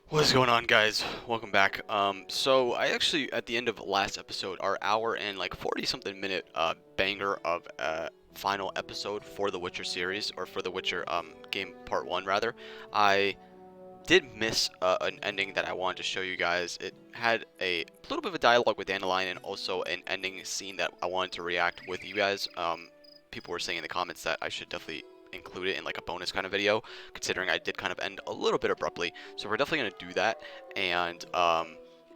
What's going on, guys? Welcome back. So I actually, at the end of last episode, our hour and like 40 something minute banger of final episode for the Witcher series, or for the Witcher game part 1 rather, I did miss an ending that I wanted to show you guys. It had a little bit of a dialogue with Dandelion and also an ending scene that I wanted to react with you guys. People were saying in the comments that I should definitely include it in like a bonus kind of video, considering I did kind of end a little bit abruptly. So we're definitely going to do that. And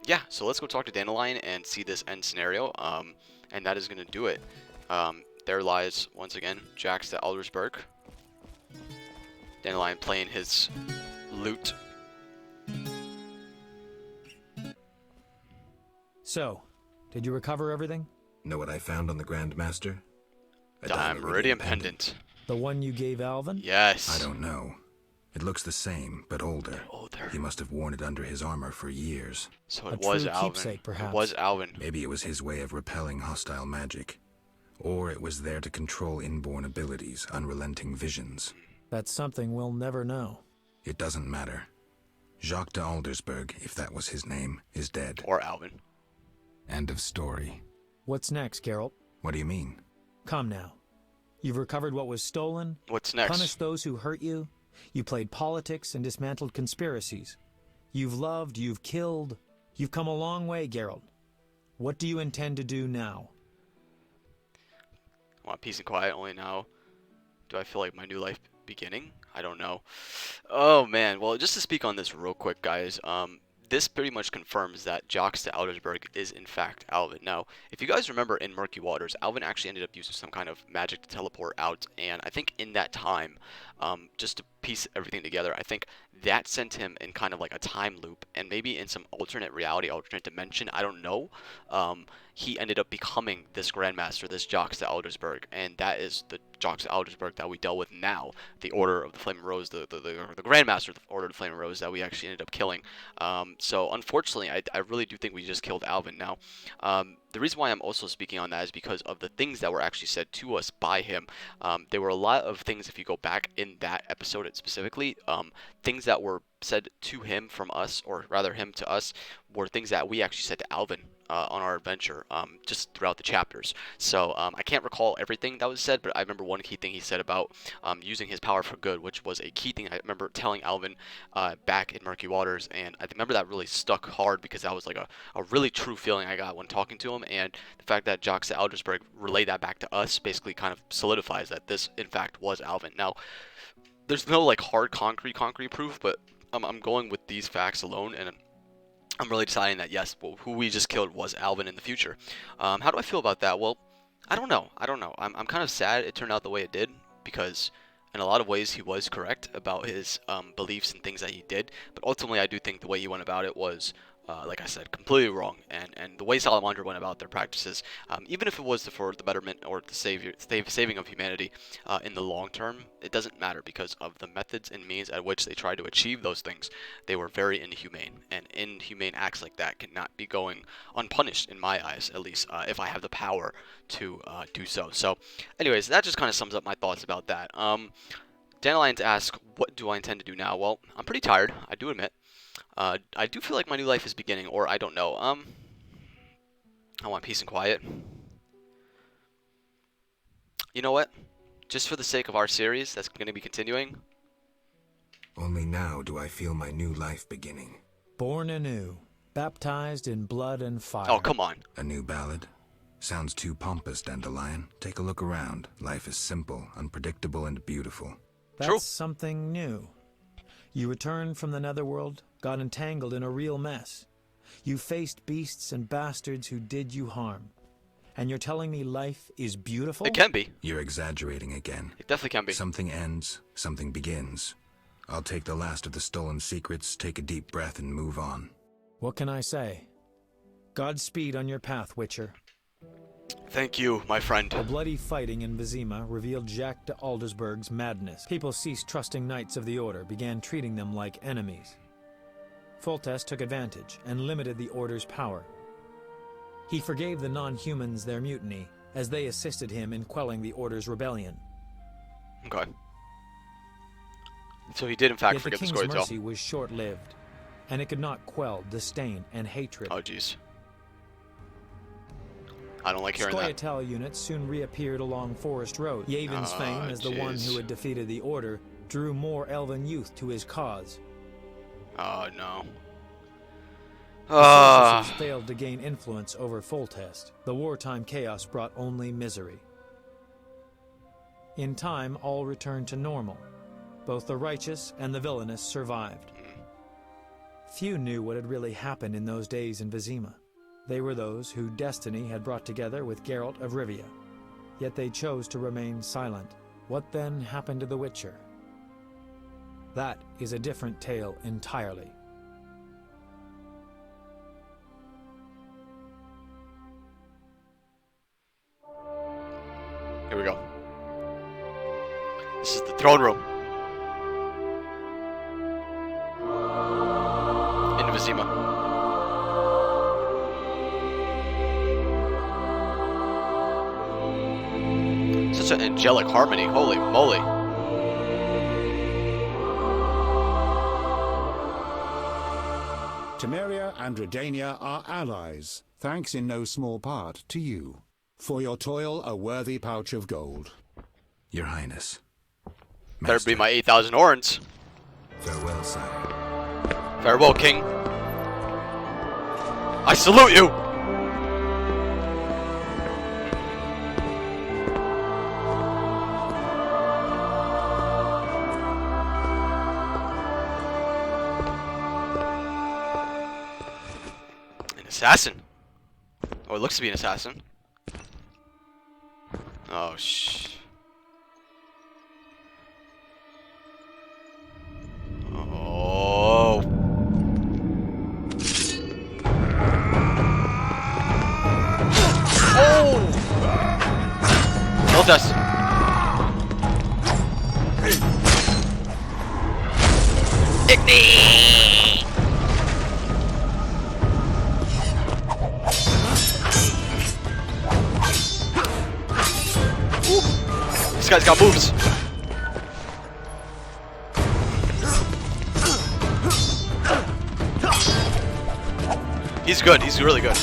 yeah, so let's go talk to Dandelion and see this end scenario. And that is going to do it. There lies, once again, Jax the Aldersberg. Dandelion playing his lute. So, did you recover everything? Know what I found on the Grand Master? A Diameridium pendant. The one you gave Alvin? Yes. I don't know. It looks the same, but older. Older. He must have worn it under his armor for years. So A it was true Alvin. keepsake, perhaps. It was Alvin. Maybe it was his way of repelling hostile magic. Or it was there to control inborn abilities, unrelenting visions. That's something we'll never know. It doesn't matter. Jacques de Aldersberg, if that was his name, is dead. Or Alvin. End of story. What's next, Geralt? What do you mean? Come now. You've recovered what was stolen, What's next? punished those who hurt you, you played politics and dismantled conspiracies. You've loved, you've killed, you've come a long way, Geralt. What do you intend to do now? I want peace and quiet only now. Do I feel like my new life beginning? I don't know. Oh man. Well, just to speak on this real quick, guys. This pretty much confirms that Jacques de Aldersberg is in fact Alvin. Now, if you guys remember in Murky Waters, Alvin actually ended up using some kind of magic to teleport out, and I think in that time, just to piece everything together, I think that sent him in kind of like a time loop, and maybe in some alternate reality, alternate dimension, I don't know. He ended up becoming this Grandmaster, this Jacques de Aldersberg, and that is the Jacques de Aldersberg that we dealt with now, the Order of the Flaming Rose, the Grandmaster of the Order of the Flaming Rose that we actually ended up killing. So unfortunately, I really do think we just killed Alvin. Now, the reason why I'm also speaking on that is because of the things that were actually said to us by him. There were a lot of things, if you go back in that episode specifically, things that were said to him from us, or rather him to us, were things that we actually said to Alvin on our adventure, just throughout the chapters. So I can't recall everything that was said, but I remember one key thing he said about using his power for good, which was a key thing I remember telling Alvin back in Murky Waters, and I remember that really stuck hard because that was like a really true feeling I got when talking to him, and the fact that Jacques de Aldersberg relayed that back to us basically kind of solidifies that this in fact was Alvin. Now, there's no like hard concrete proof, but I'm going with these facts alone, and I'm really deciding that yes, well, who we just killed was Alvin in the future. How do I feel about that? Well, I don't know. I'm kind of sad it turned out the way it did, because in a lot of ways he was correct about his beliefs and things that he did. But ultimately, I do think the way he went about it was, like I said, completely wrong. And the way Salamander went about their practices, even if it was for the betterment or the saving of humanity in the long term, it doesn't matter because of the methods and means at which they tried to achieve those things. They were very inhumane, and inhumane acts like that cannot be going unpunished in my eyes, at least if I have the power to do so. So, anyways, that just kind of sums up my thoughts about that. Dandelions ask, what do I intend to do now? Well, I'm pretty tired, I do admit. I do feel like my new life is beginning, or I don't know. I want peace and quiet. You know what? Just for the sake of our series that's going to be continuing. Only now do I feel my new life beginning. Born anew, baptized in blood and fire. Oh, come on. A new ballad? Sounds too pompous, Dandelion. Take a look around. Life is simple, unpredictable, and beautiful. That's True. something new. You returned from the netherworld, got entangled in a real mess. You faced beasts and bastards who did you harm. And you're telling me life is beautiful? It can be. You're exaggerating again. It definitely can be. Something ends, something begins. I'll take the last of the stolen secrets, take a deep breath, and move on. What can I say? Godspeed on your path, Witcher. Thank you, my friend. The bloody fighting in Vizima revealed Jacques de Aldersberg's madness. People ceased trusting Knights of the Order, began treating them like enemies. Foltest took advantage and limited the Order's power. He forgave the non-humans their mutiny, as they assisted him in quelling the Order's rebellion. Okay. So he did in fact Yet the forget the King's story to tell. mercy was short-lived, and it could not quell disdain and hatred. Oh, jeez. I don't like hearing that. Scoia'tael units soon reappeared along Forest Road. Yhaven's fame as the one who had defeated the Order drew more elven youth to his cause. Oh, no. The Sorceresses failed to gain influence over Foltest. The wartime chaos brought only misery. In time, all returned to normal. Both the righteous and the villainous survived. Few knew what had really happened in those days in Vizima. They were those who destiny had brought together with Geralt of Rivia. Yet they chose to remain silent. What then happened to the Witcher? That is a different tale entirely. Here we go. This is the throne room. In Vizima. Such an angelic harmony, holy moly. Temeria and Redania are allies, thanks in no small part to you. For your toil, a worthy pouch of gold. Your Highness. Better Master, be my 8,000 orens. farewell, sire. Farewell, King. I salute you! An assassin. Oh, it looks to be an assassin. Oh, Oh. Oh! Foltest. Igni! This guy's got moves. He's good. He's really good.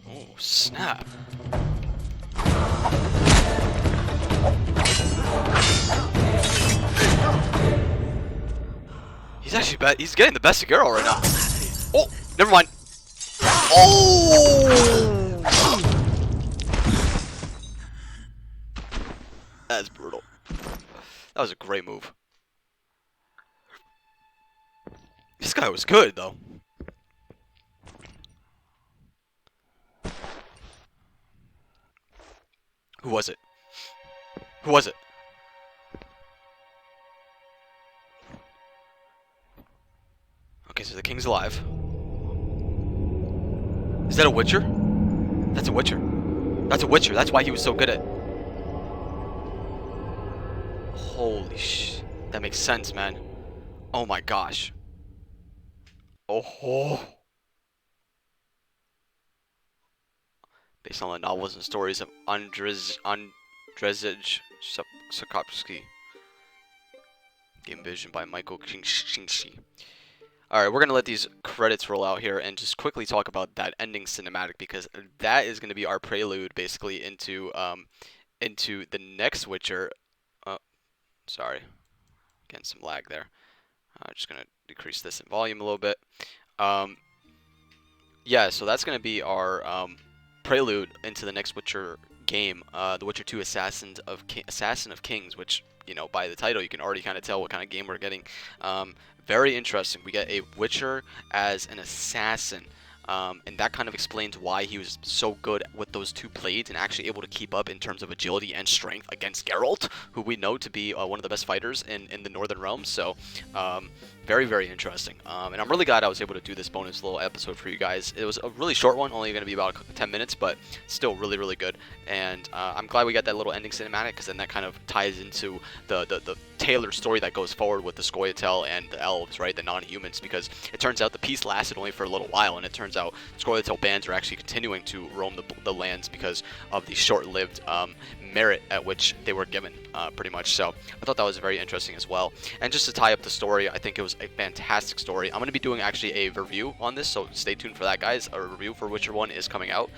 Oh, snap. He's actually he's getting the best of Geralt right now. Oh, never mind. Oh! That's brutal. That was a great move. This guy was good, though. Who was it? Who was it? Okay, so the king's alive. Is that a Witcher? That's a Witcher. That's a Witcher. That's why he was so good at... Holy sh... That makes sense, man. Oh my gosh. Oh. Based on the novels and stories of Andrzej Sapkowski. Game vision by Michael Kingshi. Alright, we're going to let these credits roll out here and just quickly talk about that ending cinematic, because that is going to be our prelude basically into the next Witcher. Sorry. Getting some lag there. Just going to decrease this in volume a little bit. Yeah, so that's going to be our prelude into the next Witcher game, The Witcher 2 Assassin of Kings, which, you know, by the title you can already kind of tell what kind of game we're getting. Very interesting. We get a Witcher as an assassin. And that kind of explains why he was so good with those two blades and actually able to keep up in terms of agility and strength against Geralt, who we know to be one of the best fighters in the Northern Realms. So, very, very interesting. And I'm really glad I was able to do this bonus little episode for you guys. It was a really short one, only going to be about 10 minutes, but still really, really good. And I'm glad we got that little ending cinematic, because then that kind of ties into the tailored story that goes forward with the Scoia'tael and the elves, right, the non-humans, because it turns out the peace lasted only for a little while, and it turns out Scoia'tael bands are actually continuing to roam the lands because of the short-lived merit at which they were given, pretty much. So I thought that was very interesting as well. And just to tie up the story, I think it was a fantastic story. I'm going to be doing actually a review on this, so stay tuned for that, guys. A review for Witcher 1 is coming out.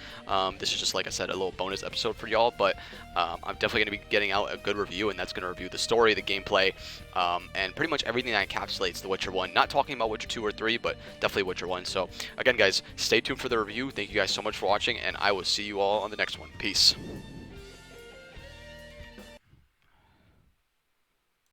This is just, like I said, a little bonus episode for y'all, but I'm definitely going to be getting out a good review, and that's going to review the story, the gameplay, and pretty much everything that encapsulates the Witcher 1. Not talking about Witcher 2 or 3, but definitely Witcher 1. So again, guys, stay tuned for the review. Thank you guys so much for watching, and I will see you all on the next one. Peace.